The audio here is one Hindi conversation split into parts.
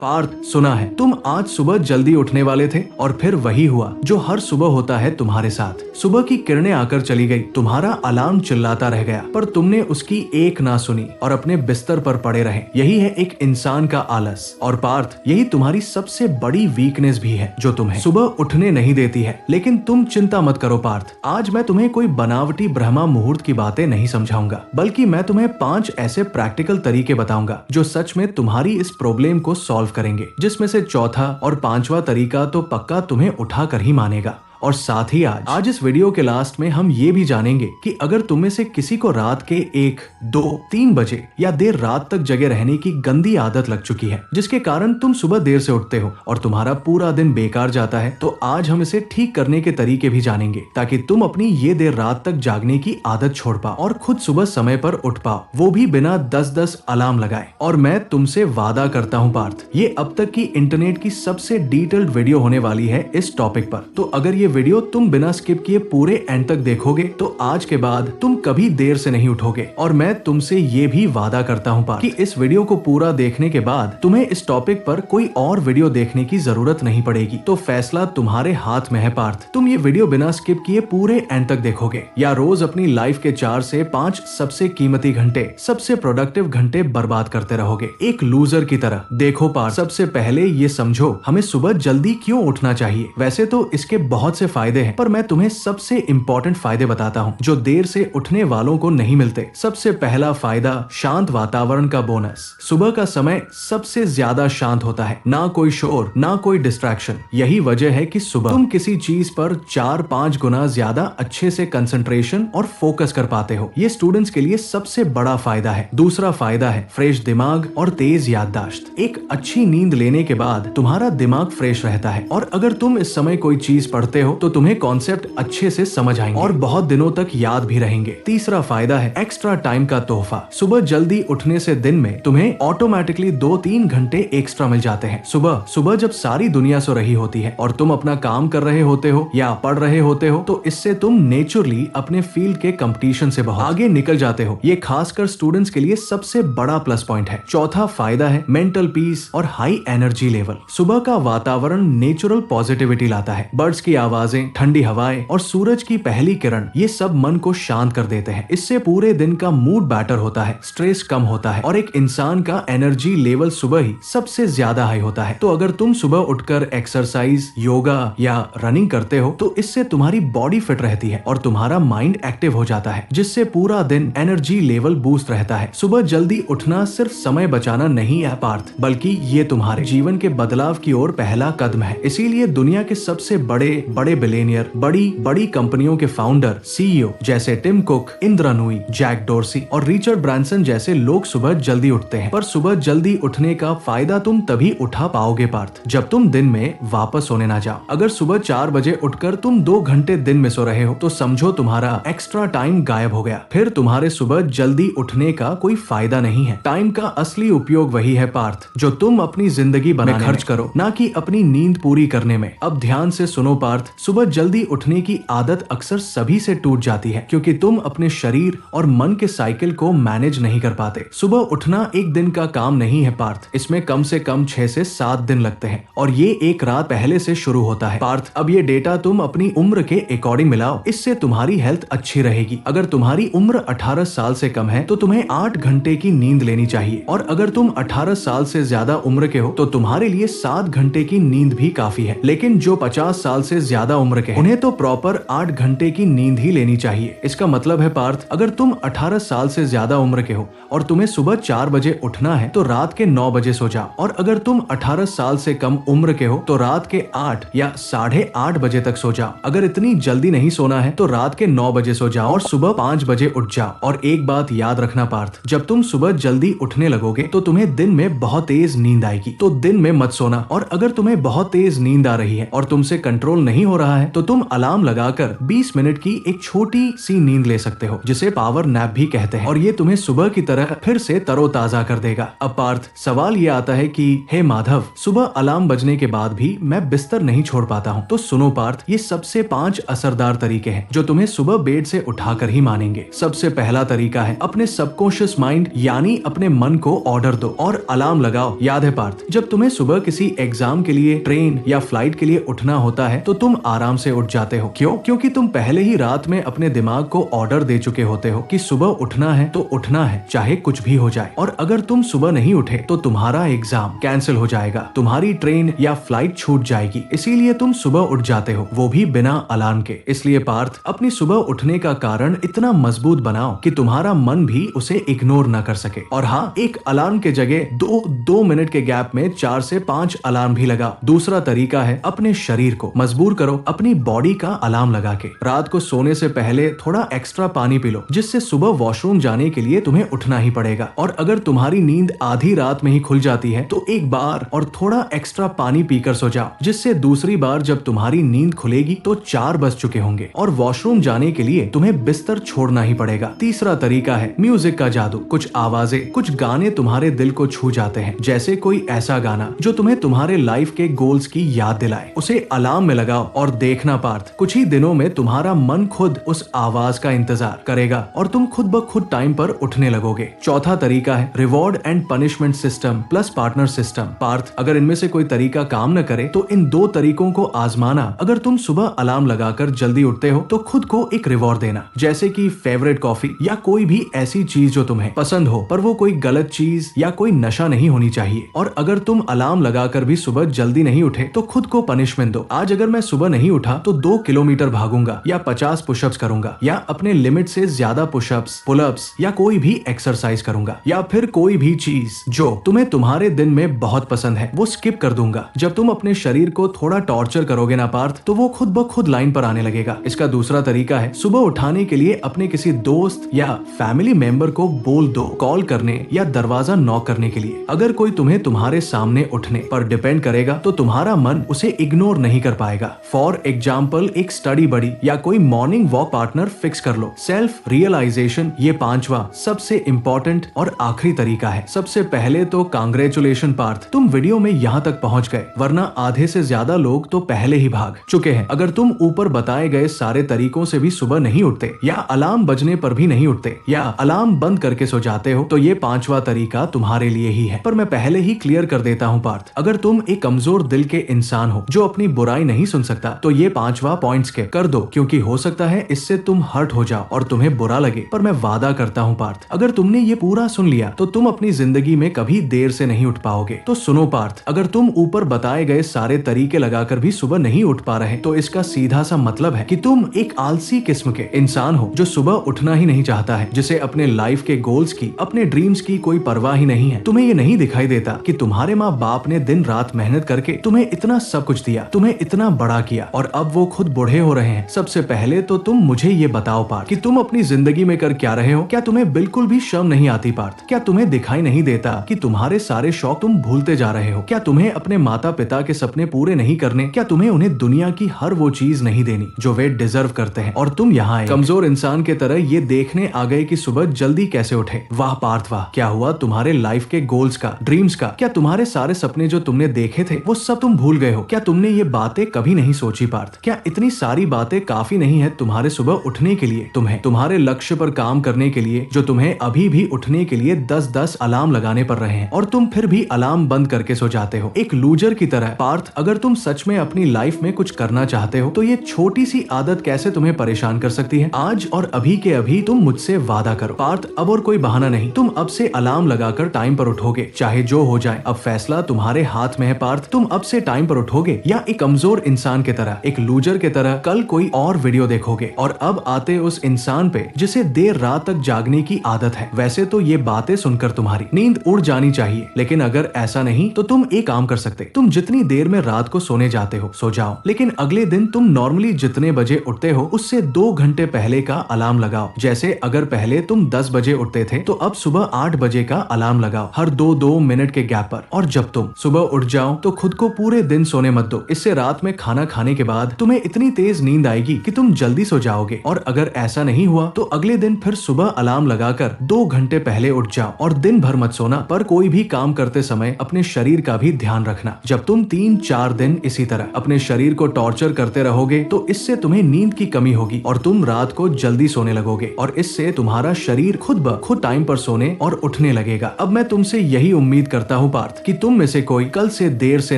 पार्थ, सुना है तुम आज सुबह जल्दी उठने वाले थे और फिर वही हुआ जो हर सुबह होता है तुम्हारे साथ। सुबह की किरणें आकर चली गई, तुम्हारा अलार्म चिल्लाता रह गया, पर तुमने उसकी एक ना सुनी और अपने बिस्तर पर पड़े रहे। यही है एक इंसान का आलस। और पार्थ, यही तुम्हारी सबसे बड़ी वीकनेस भी है जो तुम्हें सुबह उठने नहीं देती है। लेकिन तुम चिंता मत करो पार्थ, आज मैं तुम्हें कोई बनावटी ब्रह्मा मुहूर्त की बातें नहीं समझाऊंगा, बल्कि मैं तुम्हें 5 ऐसे प्रैक्टिकल तरीके बताऊंगा जो सच में तुम्हारी इस प्रॉब्लम को सॉल्व करेंगे, जिसमें से चौथा और 5वां तरीका तो पक्का तुम्हें उठा कर ही मानेगा। और साथ ही आज इस वीडियो के लास्ट में हम ये भी जानेंगे कि अगर तुम में से किसी को रात के 1, 2, 3 बजे या देर रात तक जगे रहने की गंदी आदत लग चुकी है, जिसके कारण तुम सुबह देर से उठते हो और तुम्हारा पूरा दिन बेकार जाता है, तो आज हम इसे ठीक करने के तरीके भी जानेंगे, ताकि तुम अपनी ये देर रात तक जागने की आदत छोड़ पाओ और खुद सुबह समय पर उठ पाओ, वो भी बिना 10-10 अलार्म लगाए। और मैं तुमसे वादा करता हूँ पार्थ, ये अब तक की इंटरनेट की सबसे डिटेल्ड वीडियो होने वाली है इस टॉपिक पर। तो अगर ये वीडियो तुम बिना स्किप किए पूरे एंड तक देखोगे तो आज के बाद तुम कभी देर से नहीं उठोगे। और मैं तुमसे ये भी वादा करता हूँ कि इस वीडियो को पूरा देखने के बाद तुम्हें इस टॉपिक पर कोई और वीडियो देखने की जरूरत नहीं पड़ेगी। तो फैसला तुम्हारे हाथ में है पार्थ, तुम ये वीडियो बिना स्किप किए पूरे एंड तक देखोगे या रोज अपनी लाइफ के 4 से 5 सबसे कीमती घंटे, सबसे प्रोडक्टिव घंटे बर्बाद करते रहोगे एक लूजर की तरह। देखो पार्थ, सबसे पहले ये समझो हमें सुबह जल्दी क्यों उठना चाहिए। वैसे तो इसके बहुत से फायदे हैं, पर मैं तुम्हें सबसे इम्पोर्टेंट फायदे बताता हूँ जो देर से उठने वालों को नहीं मिलते। सबसे पहला फायदा, शांत वातावरण का बोनस। सुबह का समय सबसे ज्यादा शांत होता है, ना कोई शोर, ना कोई डिस्ट्रैक्शन। यही वजह है कि सुबह तुम किसी चीज पर 4-5 गुना ज्यादा अच्छे से कंसंट्रेशन और फोकस कर पाते हो। ये स्टूडेंट्स के लिए सबसे बड़ा फायदा है। दूसरा फायदा है फ्रेश दिमाग और तेज याददाश्त। एक अच्छी नींद लेने के बाद तुम्हारा दिमाग फ्रेश रहता है और अगर तुम इस समय कोई चीज पढ़ते हो तो तुम्हें कॉन्सेप्ट अच्छे से समझ आएंगे और बहुत दिनों तक याद भी रहेंगे। तीसरा फायदा है एक्स्ट्रा टाइम का तोहफा। सुबह जल्दी उठने से दिन में तुम्हें ऑटोमेटिकली 2-3 घंटे एक्स्ट्रा मिल जाते हैं। सुबह जब सारी दुनिया सो रही होती है और तुम अपना काम कर रहे होते हो या पढ़ रहे होते हो, तो इससे तुम नेचुरली अपने फील्ड के कंपटीशन से बहुत आगे निकल जाते हो। ये खासकर स्टूडेंट्स के लिए सबसे बड़ा प्लस पॉइंट है। चौथा फायदा है मेंटल पीस और हाई एनर्जी लेवल। सुबह का वातावरण नेचुरल पॉजिटिविटी लाता है। बर्ड्स की आवाजें, ठंडी हवाएं और सूरज की पहली किरण, ये सब मन को शांत कर देते हैं। इससे पूरे दिन का मूड बेटर होता है, स्ट्रेस कम होता है और एक इंसान का एनर्जी लेवल सुबह ही सबसे ज्यादा हाई होता है। तो अगर तुम सुबह उठकर एक्सरसाइज, योगा या रनिंग करते हो तो इससे तुम्हारी बॉडी फिट रहती है और तुम्हारा माइंड एक्टिव हो जाता है, जिससे पूरा दिन एनर्जी लेवल बूस्ट रहता है। सुबह जल्दी उठना सिर्फ समय बचाना नहीं है पार्थ, बल्कि ये तुम्हारे जीवन के बदलाव की ओर पहला कदम है। इसीलिए दुनिया के सबसे बड़े बिलियनियर, बड़ी कंपनियों के फाउंडर, सीईओ जैसे Tim Cook, Indra Nooyi, Jack Dorsey और रिचर्ड ब्रांसन जैसे लोग सुबह जल्दी उठते हैं। पर सुबह जल्दी उठने का फायदा तुम तभी उठा पाओगे पार्थ, जब तुम दिन में वापस सोने ना जाओ। अगर सुबह 4 बजे उठकर तुम 2 घंटे दिन में सो रहे हो तो समझो तुम्हारा एक्स्ट्रा टाइम गायब हो गया। फिर तुम्हारे सुबह जल्दी उठने का कोई फायदा नहीं है। टाइम का असली उपयोग वही है पार्थ जो तुम अपनी जिंदगी बनाने खर्च करो, ना कि अपनी नींद पूरी करने में। अब ध्यान से सुनो पार्थ, सुबह जल्दी उठने की आदत अक्सर सभी से टूट जाती है क्योंकि तुम अपने शरीर और मन के साइकिल को मैनेज नहीं कर पाते। सुबह उठना एक दिन का काम नहीं है पार्थ, इसमें कम से कम 6 से 7 दिन लगते हैं और ये एक रात पहले से शुरू होता है पार्थ। अब ये डेटा तुम अपनी उम्र के अकॉर्डिंग मिलाओ, इससे तुम्हारी हेल्थ अच्छी रहेगी। अगर तुम्हारी उम्र 18 साल से कम है तो तुम्हें 8 घंटे की नींद लेनी चाहिए और अगर तुम 18 साल से ज्यादा उम्र के हो तो तुम्हारे लिए 7 घंटे की नींद भी काफी है। लेकिन जो 50 साल से ज्यादा उम्र के हैं उन्हें तो प्रॉपर 8 घंटे की नींद ही लेनी चाहिए। इसका मतलब है पार्थ, अगर तुम 18 साल से ज्यादा उम्र के हो और तुम्हें सुबह 4 बजे उठना है तो रात के 9 बजे सो जाओ, और अगर तुम 18 साल से कम उम्र के हो तो रात के 8 या 8:30 बजे तक सो जाओ। अगर इतनी जल्दी नहीं सोना है तो रात के 9 बजे सो जाओ और सुबह 5 बजे उठ जाओ। और एक बात याद रखना पार्थ, जब तुम सुबह जल्दी उठने लगोगे तो तुम्हें दिन में बहुत तेज नींद आएगी, तो दिन में मत सोना। और अगर तुम्हें बहुत तेज नींद आ रही है और तुमसे कंट्रोल नहीं हो रहा है तो तुम अलार्म लगाकर 20 मिनट की एक छोटी सी नींद ले सकते हो, जिसे पावर नैप भी कहते हैं, और ये तुम्हें सुबह की तरह फिर से तरोताजा कर देगा। अब पार्थ, सवाल ये आता है कि हे माधव, सुबह अलार्म बजने के बाद भी मैं बिस्तर नहीं छोड़ पाता हूँ। तो सुनो पार्थ, ये सबसे 5 असरदार तरीके हैं जो तुम्हें सुबह बेड से उठाकर ही मानेंगे। सबसे पहला तरीका है अपने सबकॉन्शियस माइंड यानी अपने मन को ऑर्डर दो और अलार्म लगाओ। याद है पार्थ, जब तुम्हें सुबह किसी एग्जाम के लिए, ट्रेन या फ्लाइट के लिए उठना होता है तो तुम आराम से उठ जाते हो। क्यों? क्योंकि तुम पहले ही रात में अपने दिमाग को ऑर्डर दे चुके होते हो कि सुबह उठना है तो उठना है, चाहे कुछ भी हो जाए। और अगर तुम सुबह नहीं उठे तो तुम्हारा एग्जाम कैंसिल हो जाएगा, तुम्हारी ट्रेन या फ्लाइट छूट जाएगी। इसीलिए तुम सुबह उठ जाते हो, वो भी बिना अलार्म के। इसलिए पार्थ, अपनी सुबह उठने का कारण इतना मजबूत बनाओ कि तुम्हारा मन भी उसे इग्नोर न कर सके। और हाँ, एक अलार्म के जगह दो मिनट के गैप में 4 से 5 अलार्म भी लगाओ। दूसरा तरीका है अपने शरीर को मजबूर करो अपनी बॉडी का अलार्म लगा के। रात को सोने से पहले थोड़ा एक्स्ट्रा पानी पी लो, जिससे सुबह वॉशरूम जाने के लिए तुम्हें उठना ही पड़ेगा। और अगर तुम्हारी नींद आधी रात में ही खुल जाती है तो एक बार और थोड़ा एक्स्ट्रा पानी पीकर सो जाओ, जिससे दूसरी बार जब तुम्हारी नींद खुलेगी तो 4 बज चुके होंगे और वॉशरूम जाने के लिए तुम्हें बिस्तर छोड़ना ही पड़ेगा। तीसरा तरीका है म्यूजिक का जादू। कुछ आवाजें, कुछ गाने तुम्हारे दिल को छू जाते हैं, जैसे कोई ऐसा गाना जो तुम्हें तुम्हारे लाइफ के गोल्स की याद दिलाए। उसे अलार्म में लगाओ और देखना पार्थ, कुछ ही दिनों में तुम्हारा मन खुद उस आवाज का इंतजार करेगा और तुम खुद ब खुद टाइम पर उठने लगोगे। चौथा तरीका है reward and punishment system plus partner system. Parth, अगर इनमें से कोई तरीका काम न करे तो इन 2 तरीकों को आजमाना। अगर तुम सुबह अलार्म लगाकर जल्दी उठते हो तो खुद को एक रिवॉर्ड देना, जैसे कि फेवरेट कॉफी या कोई भी ऐसी चीज जो तुम्हें पसंद हो, पर वो कोई गलत चीज या कोई नशा नहीं होनी चाहिए। और अगर तुम अलार्म लगाकर भी सुबह जल्दी नहीं उठे तो खुद को पनिशमेंट दो। आज अगर मैं सुबह नहीं उठा तो 2 किलोमीटर भागूंगा या 50 पुशअप्स करूंगा या अपने लिमिट से ज्यादा पुशअप्स, पुलअप्स या कोई भी एक्सरसाइज करूंगा, या फिर कोई भी चीज जो तुम्हें तुम्हारे दिन में बहुत पसंद है वो स्किप कर दूंगा। जब तुम अपने शरीर को थोड़ा टॉर्चर करोगे ना पार्थ, तो वो खुद ब खुद लाइन पर आने लगेगा। इसका दूसरा तरीका है सुबह उठाने के लिए अपने किसी दोस्त या फैमिली मेंबर को बोल दो कॉल करने या दरवाजा नॉक करने के लिए। अगर कोई तुम्हें तुम्हारे सामने उठने पर डिपेंड करेगा तो तुम्हारा मन उसे इग्नोर नहीं कर पाएगा। फॉर एग्जाम्पल, एक स्टडी बडी या कोई मॉर्निंग वॉक पार्टनर फिक्स कर लो। सेल्फ रियलाइजेशन ये 5वां सबसे इंपॉर्टेंट और आखिरी तरीका है। सबसे पहले तो कांग्रेचुलेशन पार्थ, तुम वीडियो में यहाँ तक पहुँच गए, वरना आधे से ज्यादा लोग तो पहले ही भाग चुके हैं। अगर तुम ऊपर बताए गए सारे तरीकों से भी सुबह नहीं उठते या अलार्म बजने पर भी नहीं उठते या अलार्म बंद करके सो जाते हो तो ये 5वां तरीका तुम्हारे लिए ही है। पर मैं पहले ही क्लियर कर देता हूँ पार्थ, अगर तुम एक कमजोर दिल के इंसान हो जो अपनी बुराई नहीं सुन सकता तो ये 5वां पॉइंट स्किप कर दो, क्योंकि हो सकता है इससे तुम हर्ट हो जाओ और तुम्हें बुरा लगे। पर मैं वादा करता हूँ पार्थ, अगर तुमने ये पूरा सुन लिया तो तुम अपनी जिंदगी में कभी देर से नहीं उठ पाओगे। तो सुनो पार्थ, अगर तुम ऊपर बताए गए सारे तरीके लगाकर भी सुबह नहीं उठ पा रहे तो इसका सीधा सा मतलब है कि तुम एक आलसी किस्म के इंसान हो जो सुबह उठना ही नहीं चाहता है, जिसे अपने लाइफ के गोल्स की, अपने ड्रीम्स की कोई परवाह ही नहीं है। तुम्हें ये नहीं दिखाई देता कि तुम्हारे माँ बाप ने दिन रात मेहनत करके तुम्हें इतना सब कुछ दिया, तुम्हें इतना बड़ा किया और अब वो खुद बूढ़े हो रहे हैं। सबसे पहले तो तुम मुझे ये बताओ पार्थ कि तुम अपनी जिंदगी में कर क्या रहे हो। क्या तुम्हें बिल्कुल भी शर्म नहीं आती पार्थ? क्या तुम्हें दिखाई नहीं देता कि तुम्हारे सारे शौक तुम भूलते जा रहे हो? क्या तुम्हें अपने माता पिता के सपने पूरे नहीं करने? क्या तुम्हें उन्हें दुनिया की हर वो चीज नहीं देनी जो वे डिजर्व करते हैं? और तुम यहाँ कमजोर इंसान के तरह ये देखने आ गए कि सुबह जल्दी कैसे उठे। वाह पार्थ वाह, क्या हुआ तुम्हारे लाइफ के गोल्स का, ड्रीम्स का? क्या तुम्हारे सारे सपने जो तुमने देखे थे वो सब तुम भूल गए हो? क्या तुमने ये बातें कभी नहीं सोची पार्थ? क्या इतनी सारी बातें काफी नहीं है तुम्हारे सुबह उठने के लिए, तुम्हें तुम्हारे लक्ष्य पर काम करने के लिए, जो तुम्हें अभी भी उठने के लिए 10-10 अलार्म लगाने पड़ रहे हैं और तुम फिर भी अलार्म बंद करके सो जाते हो एक लूजर की तरह। पार्थ, अगर तुम सच में अपनी लाइफ में कुछ करना चाहते हो तो ये छोटी सी आदत कैसे तुम्हें परेशान कर सकती है? आज और अभी के अभी तुम मुझसे वादा करो पार्थ, अब और कोई बहाना नहीं, तुम अब से अलार्म लगाकर टाइम पर उठोगे, चाहे जो हो जाए। अब फैसला तुम्हारे हाथ में है पार्थ, तुम अब से टाइम पर उठोगे या एक कमजोर इंसान की तरह, एक लूजर की तरह कल कोई और वीडियो देखोगे। और अब आते उस इंसान पे जिसे देर रात तक जागने की आदत है। वैसे तो ये बातें सुनकर तुम्हारी नींद उड़ जानी चाहिए, लेकिन अगर ऐसा नहीं तो तुम एक काम कर सकते, तुम जितनी देर में रात को सोने जाते हो सो जाओ, लेकिन अगले दिन तुम नॉर्मली जितने बजे उठते हो उससे 2 घंटे पहले का अलार्म लगाओ। जैसे अगर पहले तुम 10 बजे उठते थे तो अब सुबह 8 बजे का अलार्म लगाओ, हर 2-2 मिनट के गैप पर। और जब तुम सुबह उठ जाओ तो खुद को पूरे दिन सोने मत दो, इससे रात में खाना खाने के बाद तुम्हें इतनी तेज नींद आएगी कि तुम जल्दी सो जाओगे। और अगर ऐसा नहीं हुआ तो अगले दिन फिर सुबह अलार्म लगाकर 2 घंटे पहले उठ जाओ और दिन भर मत सोना, पर कोई भी काम करते समय अपने शरीर का भी ध्यान रखना। जब तुम 3-4 दिन इसी तरह अपने शरीर को टॉर्चर करते रहोगे तो इससे तुम्हें नींद की कमी होगी और तुम रात को जल्दी सोने लगोगे और इससे तुम्हारा शरीर खुद ब खुद टाइम पर सोने और उठने लगेगा। अब मैं तुमसे यही उम्मीद करता हूँ पार्थ कि तुम में से कोई कल से देर से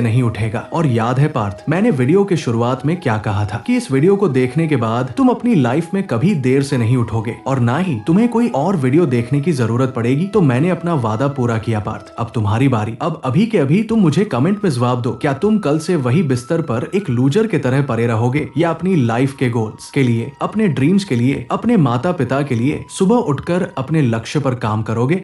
नहीं उठेगा। और याद है पार्थ, मैंने वीडियो के शुरुआत में क्या कहा था कि इस वीडियो को देखने के बाद तुम अपनी लाइफ में कभी देर से नहीं उठोगे और ना ही तुम्हें कोई और वीडियो देखने की जरूरत पड़ेगी। तो मैंने अपना वादा पूरा किया पार्थ, अब तुम्हारी बारी। अब अभी के अभी तुम मुझे कमेंट में जवाब दो, क्या तुम कल से वही बिस्तर पर एक लूजर के तरह पड़े रहोगे या अपनी लाइफ के गोल्स के लिए, अपने ड्रीम्स के लिए, अपने माता पिता के लिए सुबह उठकर अपने लक्ष्य पर काम करोगे?